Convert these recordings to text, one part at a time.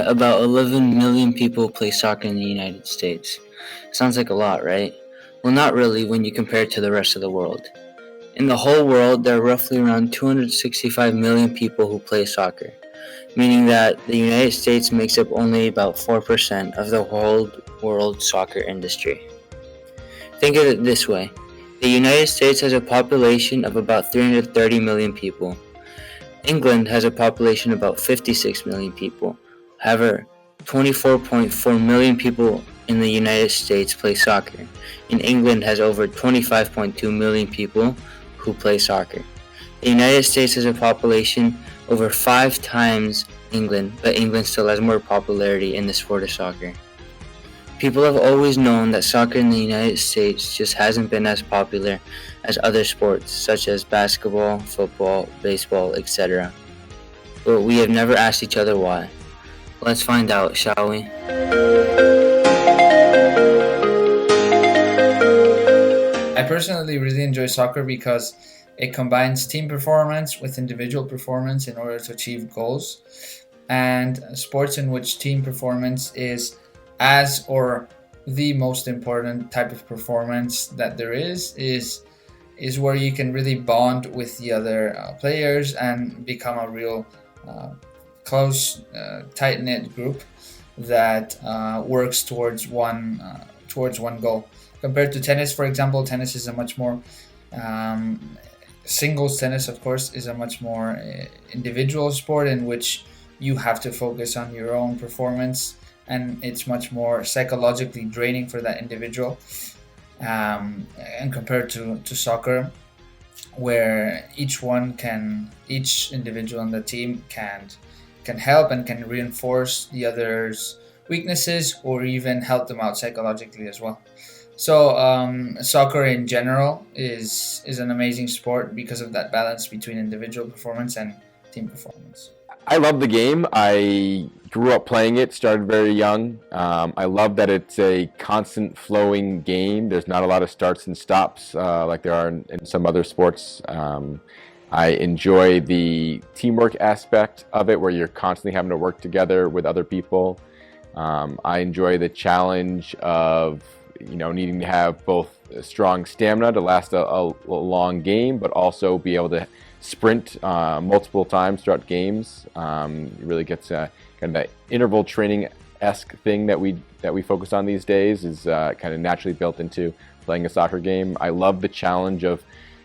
that about 11 million people play soccer in the United States. Sounds like a lot, right? Well, not really when you compare it to the rest of the world. In the whole world, there are roughly around 265 million people who play soccer, meaning that the United States makes up only about 4% of the whole world soccer industry. Think of it this way. The United States has a population of about 330 million people. England has a population of about 56 million people. However, 24.4 million people in the United States play soccer, and England has over 25.2 million people who play soccer. The United States has a population over 5 times England, but England still has more popularity in the sport of soccer. People have always known that soccer in the United States just hasn't been as popular as other sports such as basketball, football, baseball, etc. But we have never asked each other why. Let's find out, shall we? I personally really enjoy soccer because it combines team performance with individual performance in order to achieve goals. And sports in which team performance is as or the most important type of performance that there is where you can really bond with the other players and become a real close, tight-knit group that works towards one goal. Compared to tennis, for example, tennis is a much more singles tennis, of course, is a much more individual sport in which you have to focus on your own performance, and it's much more psychologically draining for that individual. And compared to soccer, where each individual on the team can help and can reinforce the other's weaknesses or even help them out psychologically as well. So soccer in general is an amazing sport because of that balance between individual performance and team performance. I love the game. I grew up playing it, started very young. I love that it's a constant flowing game. There's not a lot of starts and stops like there are in some other sports. I enjoy the teamwork aspect of it where you're constantly having to work together with other people. I enjoy the challenge of needing to have both strong stamina to last a long game, but also be able to sprint multiple times throughout games. It really gets kind of that interval training-esque thing that we focus on these days is kind of naturally built into playing a soccer game. I love the challenge of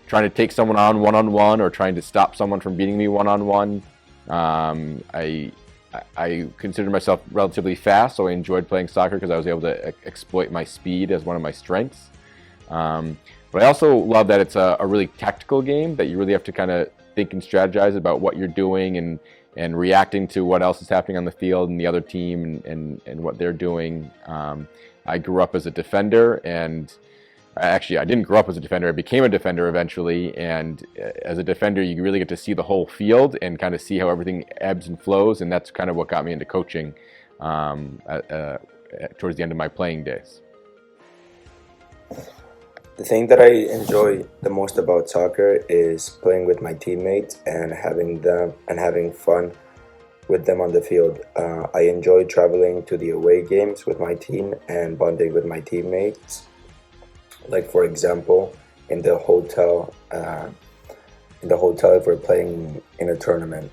trying to take someone on one-on-one or trying to stop someone from beating me one-on-one. I consider myself relatively fast, so I enjoyed playing soccer because I was able to exploit my speed as one of my strengths. But I also love that it's a really tactical game that you really have to kind of think and strategize about what you're doing and reacting to what else is happening on the field and the other team and what they're doing. I grew up as a defender, and actually I didn't grow up as a defender. I became a defender eventually, and as a defender you really get to see the whole field and kind of see how everything ebbs and flows, and that's kind of what got me into coaching towards the end of my playing days. The thing that I enjoy the most about soccer is playing with my teammates and having fun with them on the field. I enjoy traveling to the away games with my team and bonding with my teammates. Like, for example, in the hotel if we're playing in a tournament.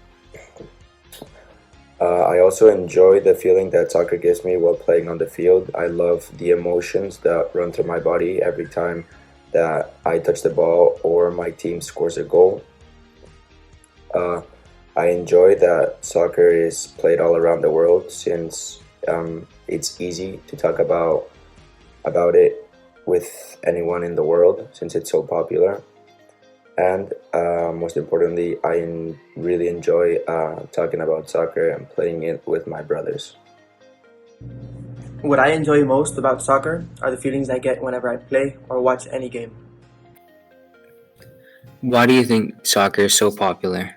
I also enjoy the feeling that soccer gives me while playing on the field. I love the emotions that run through my body every time that I touch the ball or my team scores a goal. I enjoy that soccer is played all around the world since it's easy to talk about it with anyone in the world since it's so popular. And most importantly, I really enjoy talking about soccer and playing it with my brothers. What I enjoy most about soccer are the feelings I get whenever I play or watch any game. Why do you think soccer is so popular?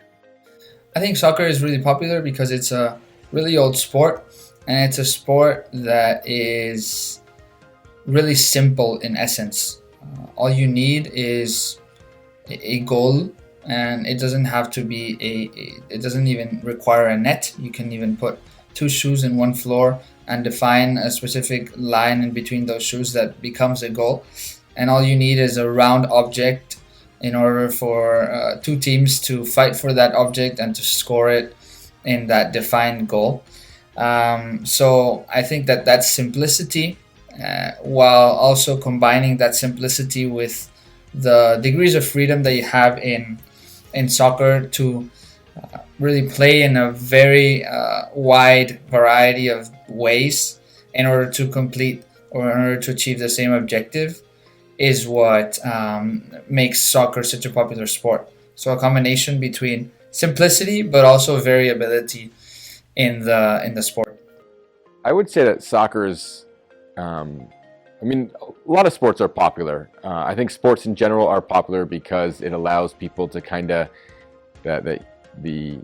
I think soccer is really popular because it's a really old sport, and it's a sport that is really simple in essence. All you need is a goal, and it doesn't have to be it doesn't even require a net. You can even put two shoes in one floor and define a specific line in between those shoes that becomes a goal. And all you need is a round object in order for two teams to fight for that object and to score it in that defined goal. So I think that simplicity, while also combining that simplicity with the degrees of freedom that you have in soccer to really play in a very wide variety of ways in order to complete or in order to achieve the same objective, is what makes soccer such a popular sport. So a combination between simplicity but also variability in the sport. I would say that soccer is, I mean, a lot of sports are popular. I think sports in general are popular because it allows people to kind of the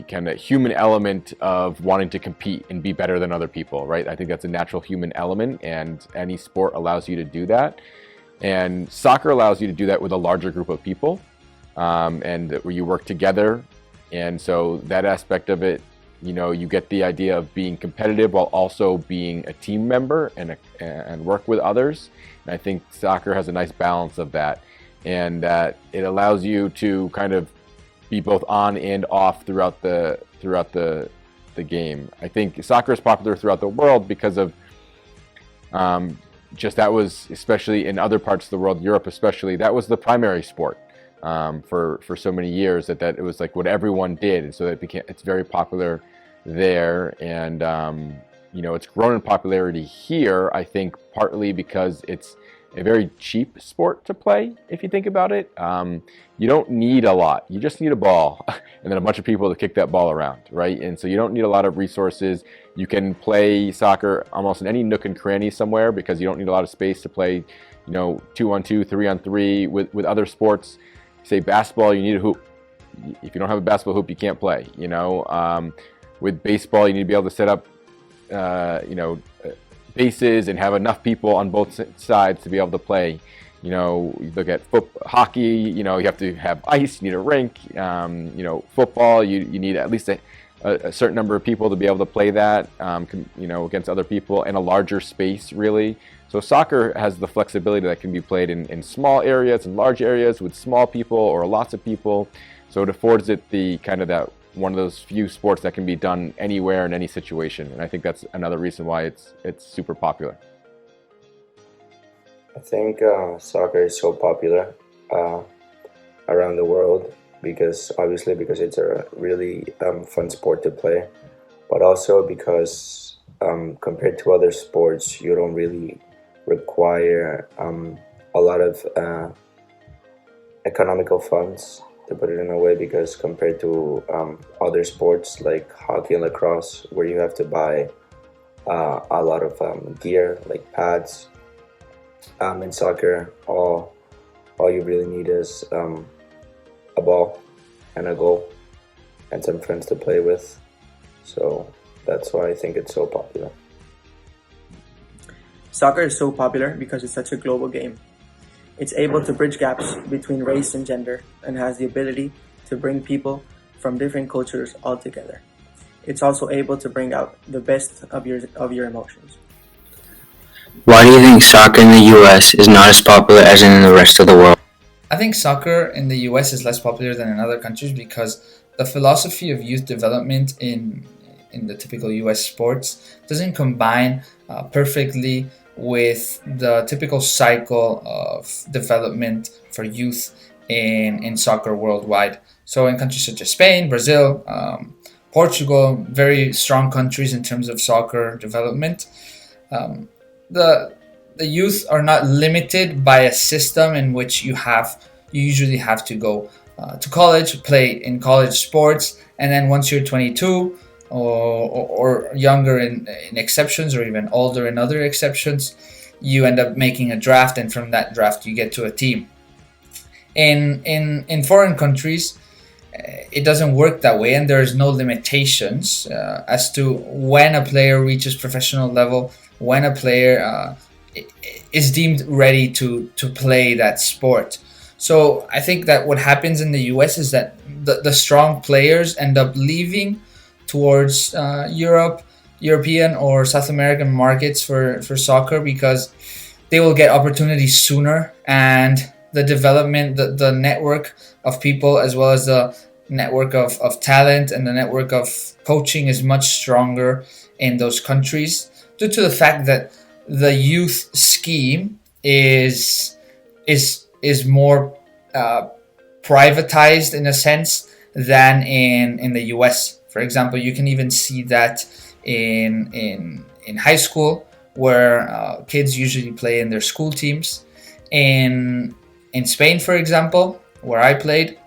kind of human element of wanting to compete and be better than other people, right? I think that's a natural human element, and any sport allows you to do that. And soccer allows you to do that with a larger group of people, and where you work together. And so that aspect of it, you know, you get the idea of being competitive while also being a team member and work with others. And I think soccer has a nice balance of that, and that it allows you to kind of be both on and off throughout the game. I think soccer is popular throughout the world because of just that was, especially in other parts of the world, Europe especially, that was the primary sport for so many years that it was like what everyone did, and so it's very popular there. And you know, it's grown in popularity here, I think partly because it's a very cheap sport to play. If you think about it, you don't need a lot. You just need a ball and then a bunch of people to kick that ball around, right? And so you don't need a lot of resources. You can play soccer almost in any nook and cranny somewhere because you don't need a lot of space to play, you know, 2-on-2, 3-on-3 with other sports. Say basketball, you need a hoop. If you don't have a basketball hoop, you can't play. You know, with baseball, you need to be able to set up, you know, bases and have enough people on both sides to be able to play. You know, you look at hockey, you know, you have to have ice, you need a rink. You know, football, you need at least a certain number of people to be able to play that, you know, against other people, and a larger space, really. So soccer has the flexibility that can be played in small areas and large areas with small people or lots of people. So it affords it the kind of that one of those few sports that can be done anywhere in any situation. And I think that's another reason why it's super popular. I think soccer is so popular around the world because it's a really fun sport to play, but also because compared to other sports, you don't really require a lot of economical funds, to put it in a way, because compared to other sports like hockey and lacrosse, where you have to buy a lot of gear like pads, in soccer all you really need is a ball and a goal and some friends to play with. So that's why I think it's so popular. Soccer is so popular because it's such a global game. It's able to bridge gaps between race and gender and has the ability to bring people from different cultures all together. It's also able to bring out the best of your emotions. Why do you think soccer in the US is not as popular as in the rest of the world? I think soccer in the US is less popular than in other countries because the philosophy of youth development in the typical US sports doesn't combine perfectly with the typical cycle of development for youth in soccer worldwide. So in countries such as Spain, Brazil, Portugal, very strong countries in terms of soccer development, the youth are not limited by a system in which you usually have to go to college, play in college sports, and then once you're 22 or younger in exceptions, or even older in other exceptions, you end up making a draft, and from that draft you get to a team. In foreign countries, it doesn't work that way, and there's no limitations as to when a player reaches professional level, when a player is deemed ready to play that sport. So I think that what happens in the US is that the strong players end up leaving towards European or South American markets for soccer, because they will get opportunities sooner, and the development, the network of people, as well as the network of talent and the network of coaching, is much stronger in those countries, due to the fact that the youth scheme is more privatized in a sense than in the US. For example, you can even see that in high school, where kids usually play in their school teams. In Spain, for example, where I played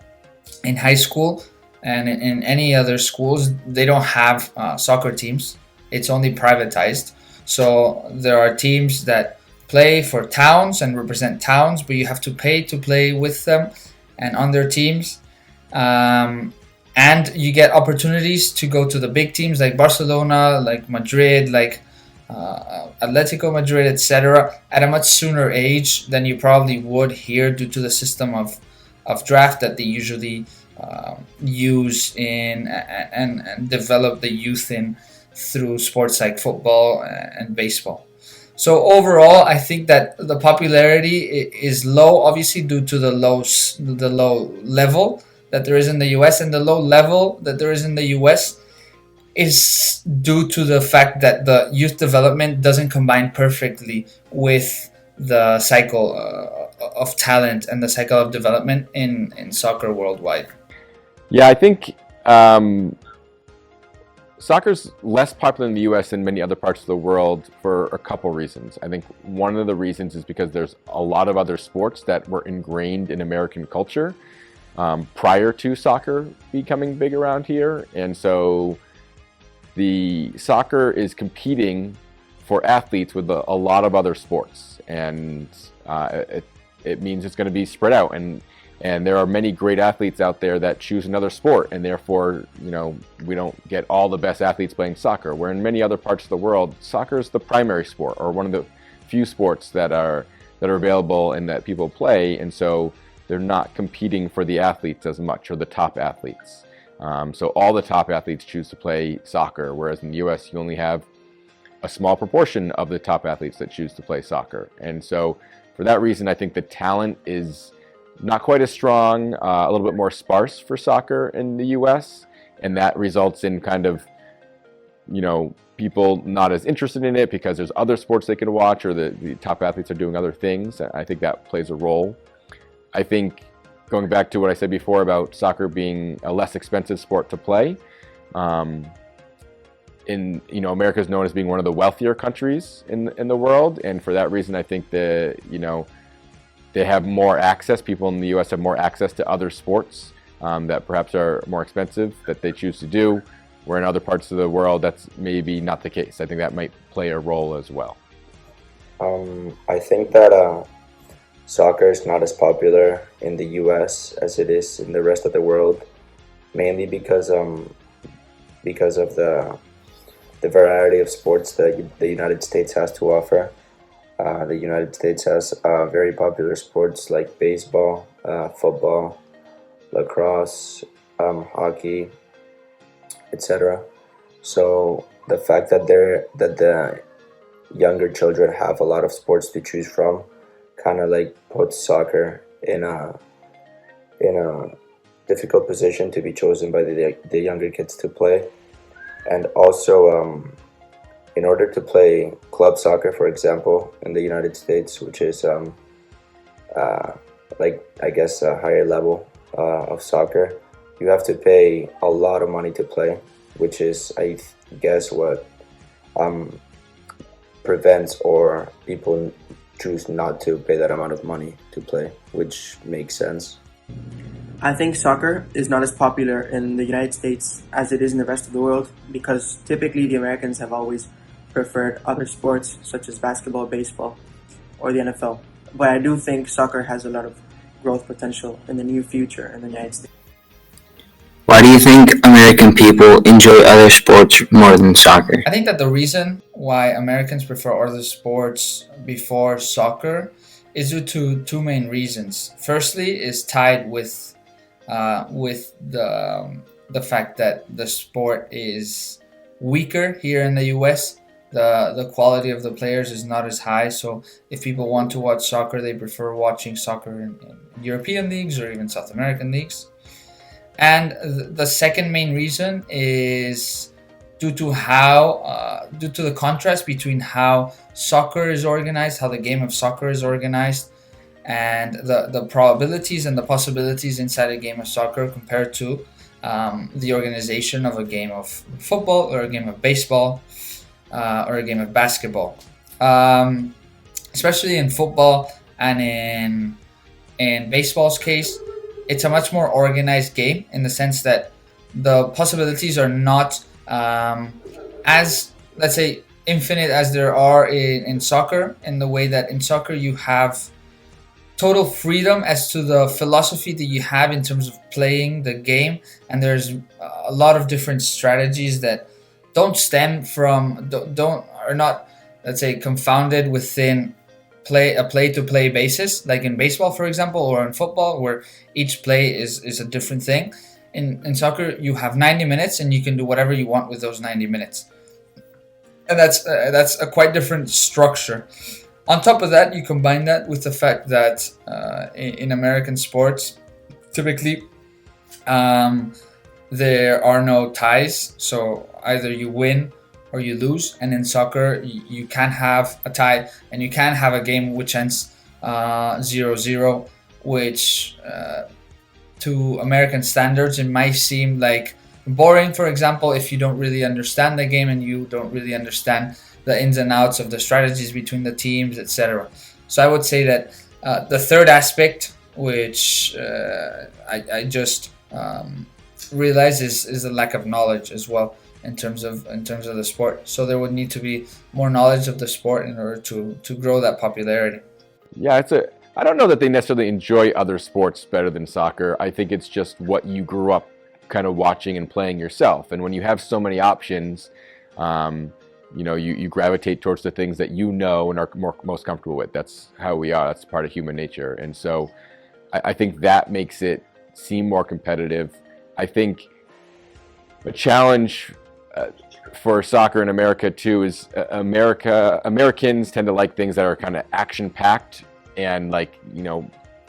in high school, and in any other schools, they don't have soccer teams. It's only privatized. So there are teams that play for towns and represent towns, but you have to pay to play with them and on their teams. And you get opportunities to go to the big teams like Barcelona, like Madrid, like Atletico Madrid, etc., at a much sooner age than you probably would here, due to the system of draft that they usually use in and develop the youth in through sports like football and baseball. So overall, I think that the popularity is low, obviously due to the low level that there is in the US, and the low level that there is in the US is due to the fact that the youth development doesn't combine perfectly with the cycle of talent and the cycle of development in soccer worldwide. Yeah, I think soccer's less popular in the US than many other parts of the world for a couple reasons. I think one of the reasons is because there's a lot of other sports that were ingrained in American culture prior to soccer becoming big around here. And so the soccer is competing for athletes with a lot of other sports. And it means it's going to be spread out. And there are many great athletes out there that choose another sport, and therefore, we don't get all the best athletes playing soccer. Where in many other parts of the world, soccer is the primary sport, or one of the few sports that are available and that people play, and so they're not competing for the athletes as much, or the top athletes. So all the top athletes choose to play soccer, whereas in the U.S. you only have a small proportion of the top athletes that choose to play soccer. And so for that reason, I think the talent is not quite as strong, a little bit more sparse for soccer in the US, and that results in kind of, people not as interested in it because there's other sports they can watch, or the top athletes are doing other things. I think that plays a role. I think, going back to what I said before about soccer being a less expensive sport to play, America is known as being one of the wealthier countries in the world, and for that reason, I think they have more access. People in the U.S. have more access to other sports that perhaps are more expensive that they choose to do, where in other parts of the world that's maybe not the case. I think that might play a role as well. I think that soccer is not as popular in the U.S. as it is in the rest of the world, mainly because of the variety of sports that the United States has to offer. The United States has very popular sports like baseball, football, lacrosse, hockey, etc. So the fact that the younger children have a lot of sports to choose from kind of like puts soccer in a difficult position to be chosen by the younger kids to play. And also, in order to play club soccer, for example, in the United States, which is a higher level of soccer, you have to pay a lot of money to play, which is, I guess, what prevents or people choose not to pay that amount of money to play, which makes sense. I think soccer is not as popular in the United States as it is in the rest of the world, because typically the Americans have always preferred other sports such as basketball, baseball, or the NFL. But I do think soccer has a lot of growth potential in the near future in the United States. Why do you think American people enjoy other sports more than soccer? I think that the reason why Americans prefer other sports before soccer is due to two main reasons. Firstly, is tied with the fact that the sport is weaker here in the U.S. The quality of the players is not as high. So if people want to watch soccer, they prefer watching soccer in European leagues or even South American leagues. And the second main reason is due to due to the contrast between how soccer is organized, how the game of soccer is organized, and the probabilities and the possibilities inside a game of soccer compared to the organization of a game of football or a game of baseball or a game of basketball. Especially in football and in baseball's case, it's a much more organized game in the sense that the possibilities are not as, let's say, infinite as there are in soccer, in the way that in soccer you have total freedom as to the philosophy that you have in terms of playing the game, and there's a lot of different strategies that don't stem from don't are not, let's say, confounded within play to play basis, like in baseball, for example, or in football, where each play is a different thing. In soccer, you have 90 minutes and you can do whatever you want with those 90 minutes, and that's a quite different structure. On top of that, you combine that with the fact that in American sports, typically there are no ties, so either you win or you lose. And in soccer, you can have a tie and you can have a game which ends 0-0, which to American standards, it might seem like boring, for example, if you don't really understand the game and you don't really understand the ins and outs of the strategies between the teams, etc. So I would say that the third aspect, which I just realized, is the lack of knowledge as well in terms of the sport. So there would need to be more knowledge of the sport in order to grow that popularity. Yeah, I don't know that they necessarily enjoy other sports better than soccer. I think it's just what you grew up kind of watching and playing yourself. And when you have so many options, you gravitate towards the things that you know and are most comfortable with. That's how we are. That's part of human nature. And so I think that makes it seem more competitive. I think the challenge for soccer in America too is Americans tend to like things that are kind of action-packed and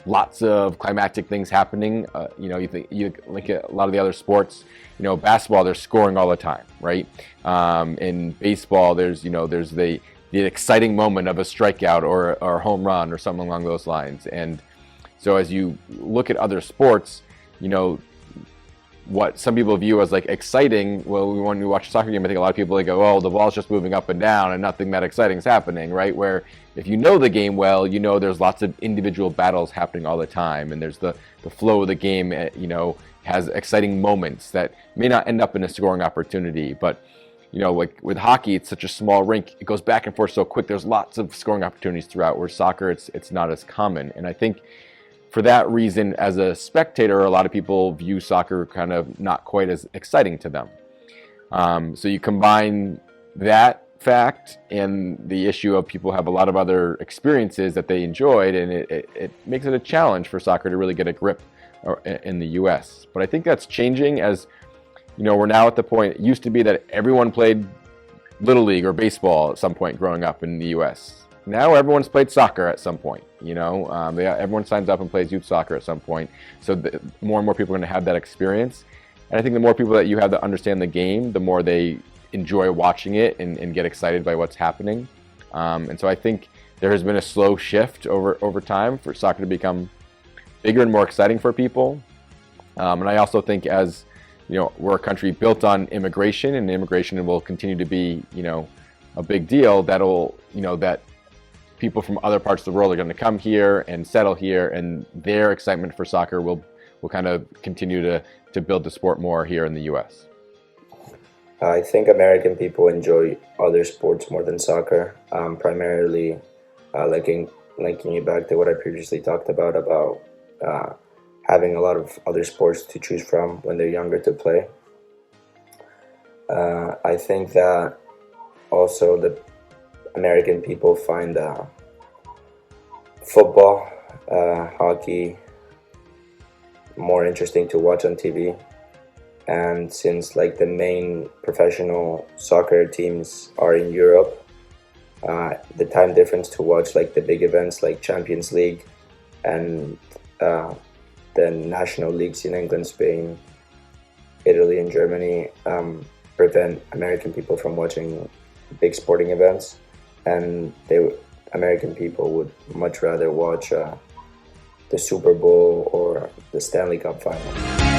lots of climactic things happening. You look at a lot of the other sports. Basketball, they're scoring all the time, right? In baseball, there's the exciting moment of a strikeout or a home run or something along those lines. And so as you look at other sports, what some people view as like exciting. Well, when we watch a soccer game, I think a lot of people go, "Oh, the ball's just moving up and down, and nothing that exciting is happening," right? Where if you know the game well, there's lots of individual battles happening all the time, and there's the flow of the game. Has exciting moments that may not end up in a scoring opportunity, but like with hockey, it's such a small rink. It goes back and forth so quick. There's lots of scoring opportunities throughout. Where soccer, it's not as common, and I think for that reason, as a spectator, a lot of people view soccer kind of not quite as exciting to them. So you combine that fact and the issue of people have a lot of other experiences that they enjoyed, and it makes it a challenge for soccer to really get a grip in the U.S. But I think that's changing as, we're now at the point, it used to be that everyone played Little League or baseball at some point growing up in the U.S. Now everyone's played soccer at some point, everyone signs up and plays youth soccer at some point. So more and more people are going to have that experience. And I think the more people that you have that understand the game, the more they enjoy watching it and get excited by what's happening. And so I think there has been a slow shift over time for soccer to become bigger and more exciting for people. And I also think as, we're a country built on immigration, and immigration will continue to be, a big deal, that people from other parts of the world are going to come here and settle here, and their excitement for soccer will kind of continue to build the sport more here in the U.S. I think American people enjoy other sports more than soccer, primarily linking it back to what I previously talked about having a lot of other sports to choose from when they're younger to play. I think that also the American people find football, hockey, more interesting to watch on TV. And since like the main professional soccer teams are in Europe, the time difference to watch like the big events like Champions League and the national leagues in England, Spain, Italy, and Germany prevent American people from watching big sporting events, and American people would much rather watch the Super Bowl or the Stanley Cup final.